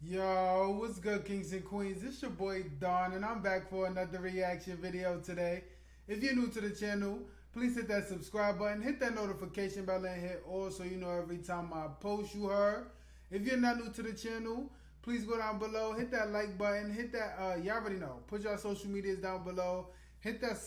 Yo, what's good, kings and queens? It's your boy Don, and I'm back for another reaction video today. If you're new to the channel, please hit that subscribe button, hit that notification bell, and hit all so you know every time I post, you heard. If you're not new to the channel, please go down below, hit that like button, hit that, y'all already know, put your social medias down below, hit that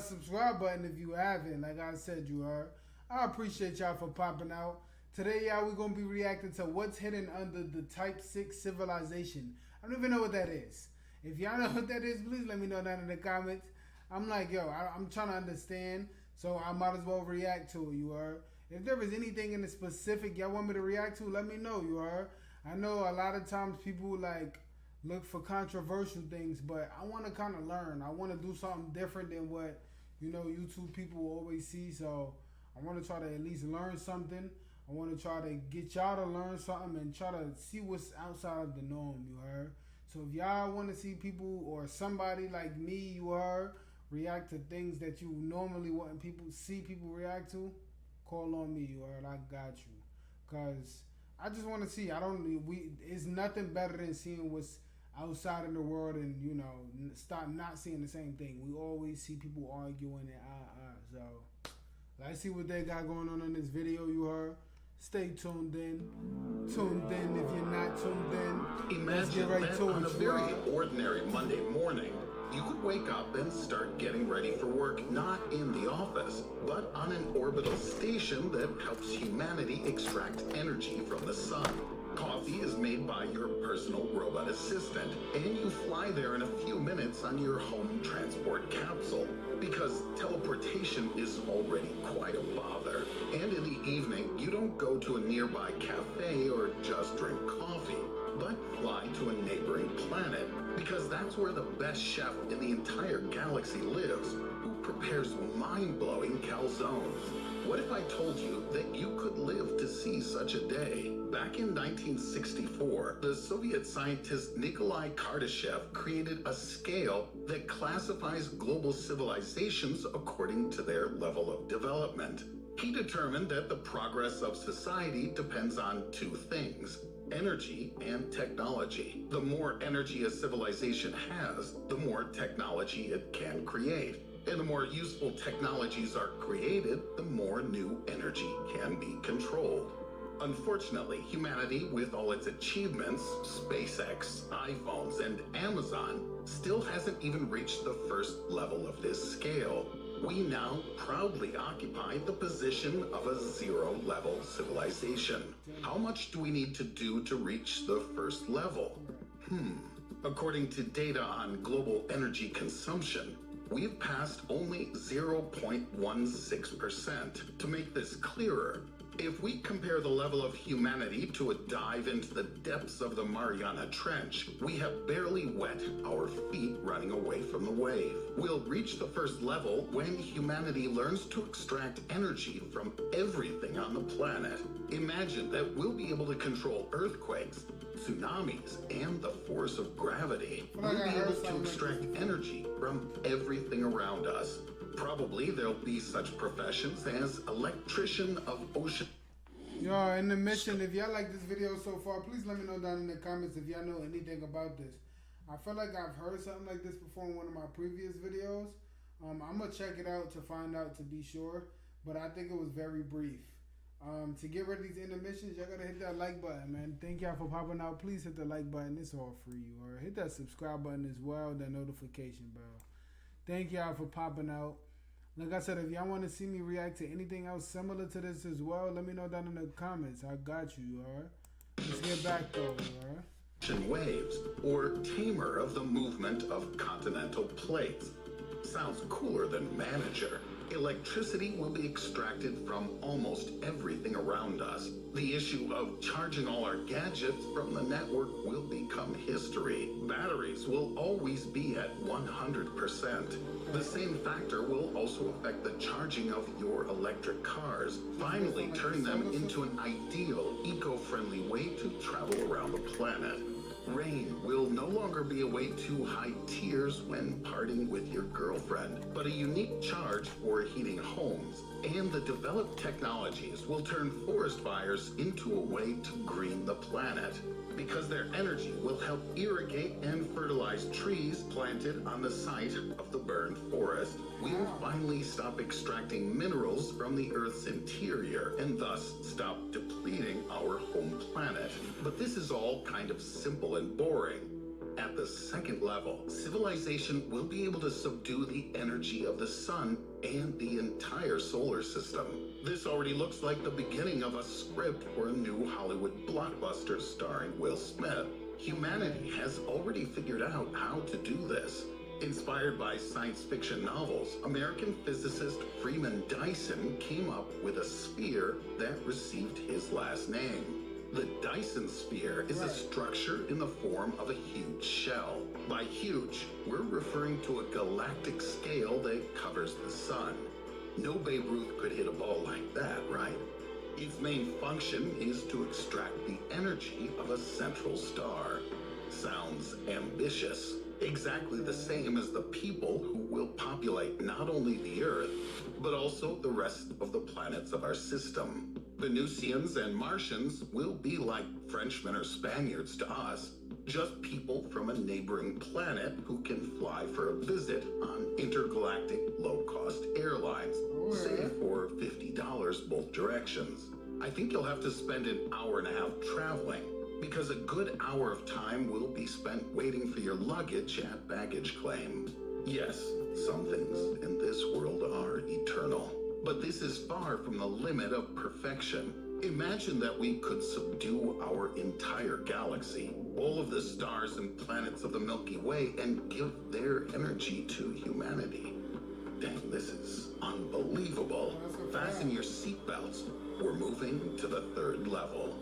subscribe button if you haven't, like I said, you heard. I appreciate y'all for popping out. Today, y'all, we're going to be reacting to what's hidden under the Type 6 civilization. I don't even know what that is. If y'all know what that is, please let me know down in the comments. I'm like, yo, I'm trying to understand, so I might as well react to it, you heard? If there is anything in the specific y'all want me to react to, let me know, you heard? I know a lot of times people, like, look for controversial things, but I want to kind of learn. I want to do something different than what, you know, YouTube people always see, so I want to try to at least learn something. I want to try to get y'all to learn something and try to see what's outside of the norm, you heard? So if y'all want to see people or somebody like me, you heard, react to things that you normally wouldn't see people react to, call on me, you heard? I got you. Because I just want to see. It's nothing better than seeing what's outside in the world and, you know, stop not seeing the same thing. We always see people arguing and So let's see what they got going on in this video, you heard? Stay tuned in. Tuned in if you're not tuned in. Imagine that on a very ordinary Monday morning, you could wake up and start getting ready for work, not in the office, but on an orbital station that helps humanity extract energy from the sun. Coffee is made by your personal robot assistant, and you fly there in a few minutes on your home transport capsule, because teleportation is already quite a bother. And in the evening, you don't go to a nearby cafe or just drink coffee, but fly to a neighboring planet, because that's where the best chef in the entire galaxy lives, who prepares mind-blowing calzones. What if I told you that you could live to see such a day? Back in 1964, the Soviet scientist Nikolai Kardashev created a scale that classifies global civilizations according to their level of development. He determined that the progress of society depends on two things: energy and technology. The more energy a civilization has, the more technology it can create. And the more useful technologies are created, the more new energy can be controlled. Unfortunately, humanity, with all its achievements, SpaceX, iPhones, and Amazon, still hasn't even reached the first level of this scale. We now proudly occupy the position of a zero-level civilization. How much do we need to do to reach the first level? According to data on global energy consumption, we've passed only 0.16%. To make this clearer, if we compare the level of humanity to a dive into the depths of the Mariana Trench, we have barely wet our feet running away from the wave. We'll reach the first level when humanity learns to extract energy from everything on the planet. Imagine that we'll be able to control earthquakes, tsunamis, and the force of gravity. We'll be able to extract energy from everything around us. Probably there'll be such professions as electrician of ocean. Yo, in the mission, if y'all like this video so far, please let me know down in the comments if y'all know anything about this. I feel like I've heard something like this before in one of my previous videos. I'm going to check it out to find out to be sure, but I think it was very brief. To get rid of these intermissions, y'all gotta hit that like button, man. Thank y'all for popping out. Please hit the like button. It's all free. Or hit that subscribe button as well, that notification bell. Thank y'all for popping out. Like I said, if y'all want to see me react to anything else similar to this as well, let me know down in the comments. I got you, alright? Let's get back though, alright? Waves, or tamer of the movement of continental plates. Sounds cooler than manager. Electricity will be extracted from almost everything around us. The issue of charging all our gadgets from the network will become history. Batteries will always be at 100%. The same factor will also affect the charging of your electric cars, finally turning them into an ideal, eco-friendly way to travel around the planet. Rain will no longer be a way to hide tears when parting with your girlfriend, but a unique charge for heating homes. And the developed technologies will turn forest fires into a way to green the planet, because their energy will help irrigate and fertilize trees planted on the site of the burned forest. We will finally stop extracting minerals from the Earth's interior and thus stop depleting our home planet. But this is all kind of simple and boring. At the second level, civilization will be able to subdue the energy of the sun and the entire solar system. This already looks like the beginning of a script for a new Hollywood blockbuster starring Will Smith. Humanity has already figured out how to do this. Inspired by science fiction novels, American physicist Freeman Dyson came up with a sphere that received his last name. The Dyson sphere is a structure in the form of a huge shell. By huge, we're referring to a galactic scale that covers the sun. No Babe Ruth could hit a ball like that, right? Its main function is to extract the energy of a central star. Sounds ambitious. Exactly the same as the people who will populate not only the Earth, but also the rest of the planets of our system. Venusians and Martians will be like Frenchmen or Spaniards to us, just people from a neighboring planet who can fly for a visit on intergalactic low-cost airlines, say for $50 both directions. I think you'll have to spend an hour and a half traveling, because a good hour of time will be spent waiting for your luggage at baggage claim. Yes, some things in this world are eternal, but this is far from the limit of perfection. Imagine that we could subdue our entire galaxy, all of the stars and planets of the Milky Way, and give their energy to humanity. Dang, this is unbelievable. Fasten your seatbelts. We're moving to the third level.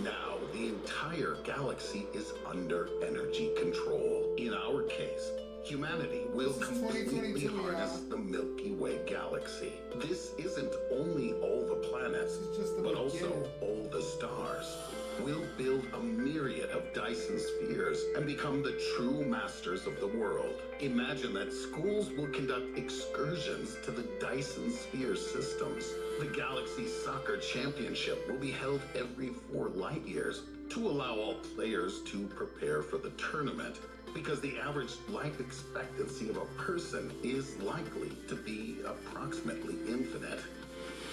Now, the entire galaxy is under energy control. In our case, humanity will completely harness the Milky Way galaxy. This isn't only all the planets, but also all the stars. We'll build a myriad of Dyson spheres and become the true masters of the world. Imagine that schools will conduct excursions to the Dyson sphere systems. The Galaxy Soccer Championship will be held every 4 light years to allow all players to prepare for the tournament, because the average life expectancy of a person is likely to be approximately infinite.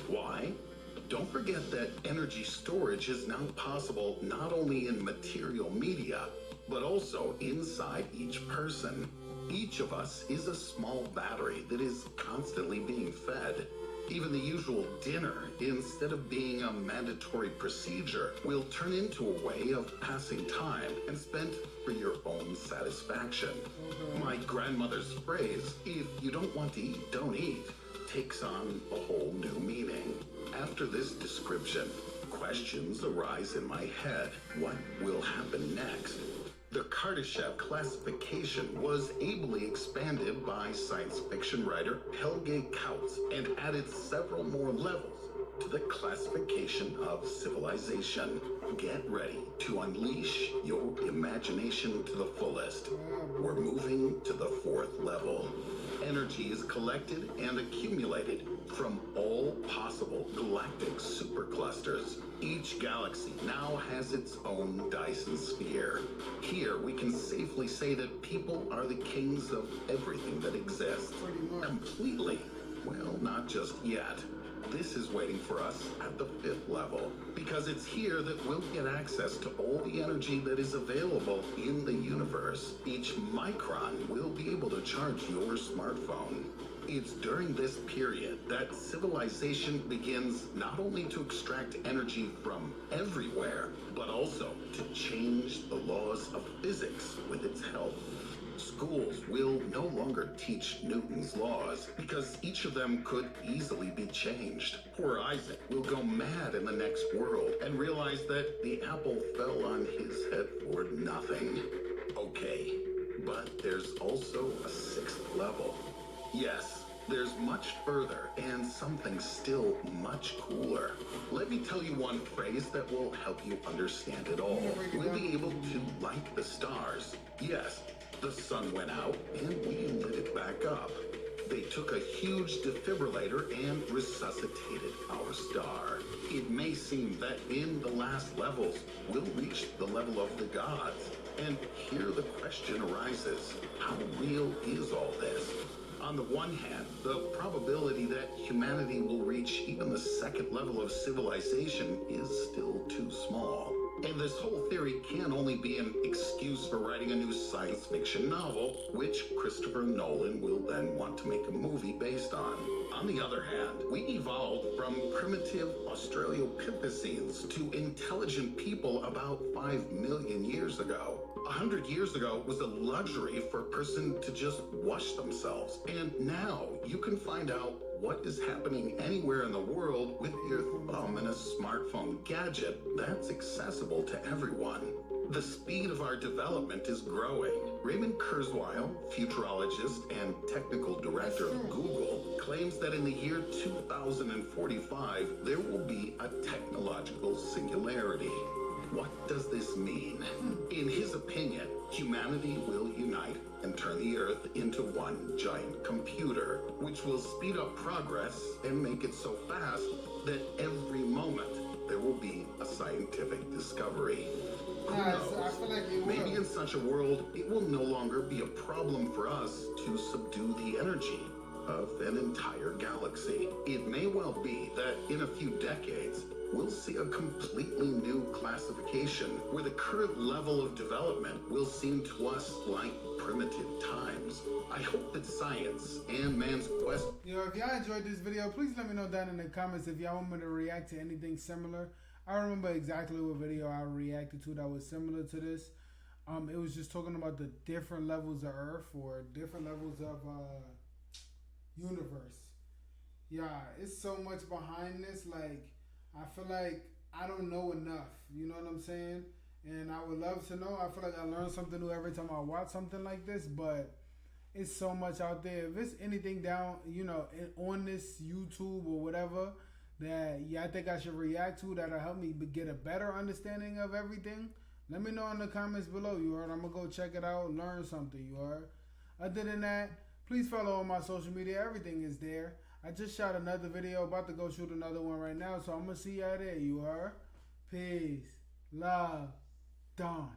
Why? Don't forget that energy storage is now possible not only in material media, but also inside each person. Each of us is a small battery that is constantly being fed. Even the usual dinner, instead of being a mandatory procedure, will turn into a way of passing time and spent for your own satisfaction. My grandmother's phrase, "If you don't want to eat, don't eat," takes on a whole new meaning. After this description, questions arise in my head. What will happen next? The Kardashev classification was ably expanded by science fiction writer Helge Kautz and added several more levels to the classification of civilization. Get ready to unleash your imagination to the fullest. We're moving to the 4th level. Energy is collected and accumulated from all possible galactic superclusters. Each galaxy now has its own Dyson sphere. Here we can safely say that people are the kings of everything that exists. Completely. Well, not just yet. This is waiting for us at the 5th level, because it's here that we'll get access to all the energy that is available in the universe. Each micron will be able to charge your smartphone. It's during this period that civilization begins not only to extract energy from everywhere, but also to change the laws of physics with its help. Schools will no longer teach Newton's laws, because each of them could easily be changed. Poor Isaac will go mad in the next world and realize that the apple fell on his head for nothing. Okay, but there's also a 6th level. Yes, There's much further and something still much cooler. Let me tell you one phrase that will help you understand it all. We'll be able to light the stars. Yes, the sun went out and we lit it back up. They took a huge defibrillator and resuscitated our star. It may seem that in the last levels, we'll reach the level of the gods. And here the question arises, how real is all this? On the one hand, the probability that humanity will reach even the second level of civilization is still too small. And this whole theory can only be an excuse for writing a new science fiction novel, which Christopher Nolan will then want to make a movie based on. On the other hand, we evolved from primitive Australopithecines to intelligent people about 5 million years ago. 100 years ago was a luxury for a person to just wash themselves. And now you can find out what is happening anywhere in the world with your thumb and a smartphone gadget that's accessible to everyone. The speed of our development is growing. Raymond Kurzweil, futurologist and technical director of Google, claims that in the year 2045, there will be a technological singularity. What does this mean? In his opinion, humanity will unite and turn the Earth into one giant computer, which will speed up progress and make it so fast that every moment there will be a scientific discovery. Who knows? I feel like it will. Maybe in such a world, it will no longer be a problem for us to subdue the energy of an entire galaxy. It may well be that in a few decades, we'll see a completely new classification where the current level of development will seem to us like primitive times. I hope that science and man's quest... If y'all enjoyed this video, please let me know down in the comments if y'all want me to react to anything similar. I remember exactly what video I reacted to that was similar to this. It was just talking about the different levels of Earth or different levels of universe. Yeah, it's so much behind this. Like, I feel like I don't know enough. You know what I'm saying? And I would love to know. I feel like I learn something new every time I watch something like this. But it's so much out there. If it's anything down, on this YouTube or whatever that I think I should react to that'll help me get a better understanding of everything, let me know in the comments below. You heard? I'm going to go check it out, learn something. You heard? Other than that, please follow on my social media. Everything is there. I just shot another video, about to go shoot another one right now, so I'm going to see y'all there. You heard? Peace, love, Dawn.